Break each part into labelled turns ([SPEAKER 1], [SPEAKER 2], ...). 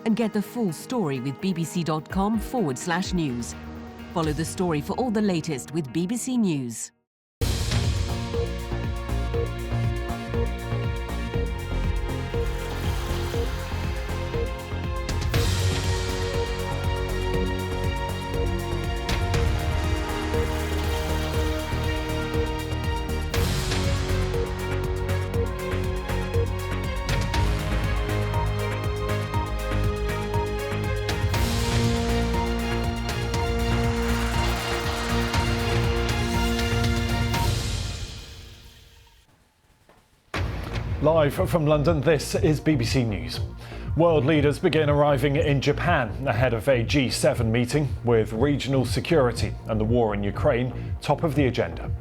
[SPEAKER 1] and get the full story with bbc.com/news. Follow the story for all the latest with BBC News.
[SPEAKER 2] Live from London, this is BBC News. World leaders begin arriving in Japan ahead of a G7 meeting, with regional security and the war in Ukraine top of the agenda.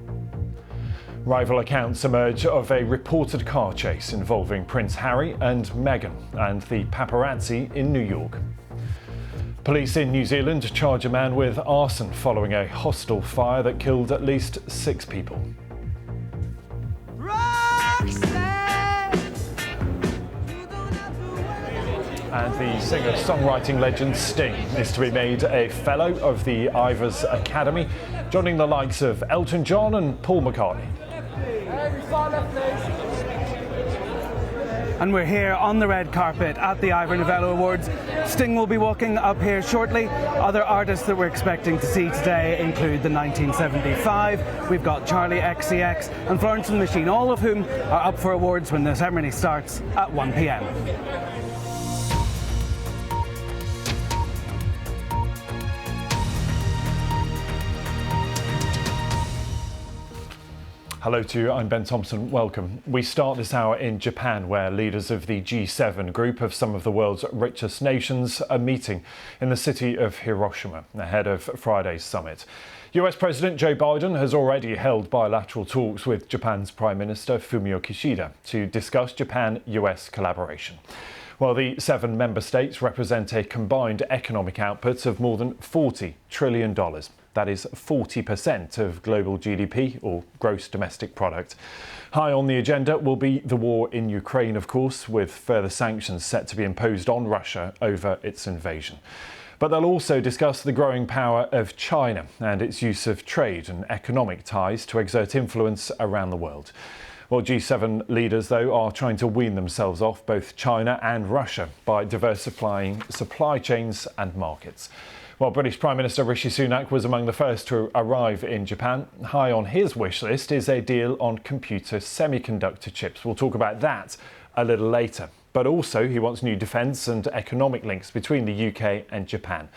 [SPEAKER 2] Rival accounts emerge of a reported car chase involving Prince Harry and Meghan and the paparazzi in New York. Police in New Zealand charge a man with arson following a hostile fire that killed at least 6 people. And the singer-songwriting legend Sting is to be made a Fellow of the Ivors Academy, joining the likes of Elton John and Paul McCartney.
[SPEAKER 3] And we're here on the red carpet at the Ivor Novello Awards. Sting will be walking up here shortly. Other artists that we're expecting to see today include the 1975, we've got Charlie XCX and Florence and the Machine, all of whom are up for awards when the ceremony starts at 1 p.m.
[SPEAKER 2] Hello to you, I'm Ben Thompson, welcome. We start this hour in Japan, where leaders of the G7 group of some of the world's richest nations are meeting in the city of Hiroshima ahead of Friday's summit. US President Joe Biden has already held bilateral talks with Japan's Prime Minister Fumio Kishida to discuss Japan-US collaboration. While the 7 member states represent a combined economic output of more than $40 trillion. That is 40% of global GDP, or gross domestic product. High on the agenda will be the war in Ukraine, of course, with further sanctions set to be imposed on Russia over its invasion. But they'll also discuss the growing power of China and its use of trade and economic ties to exert influence around the world. Well, G7 leaders, though, are trying to wean themselves off both China and Russia by diversifying supply chains and markets. While British Prime Minister Rishi Sunak was among the first to arrive in Japan, high on his wish list is a deal on computer semiconductor chips. We'll talk about that a little later. But also he wants new defence and economic links between the UK and Japan.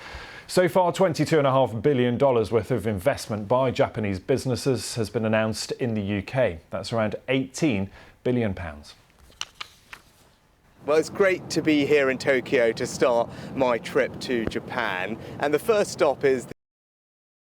[SPEAKER 2] So far, $22.5 billion worth of investment by Japanese businesses has been announced in the UK. That's around £18 billion.
[SPEAKER 4] Well, it's great to be here in Tokyo to start my trip to Japan. And the first stop is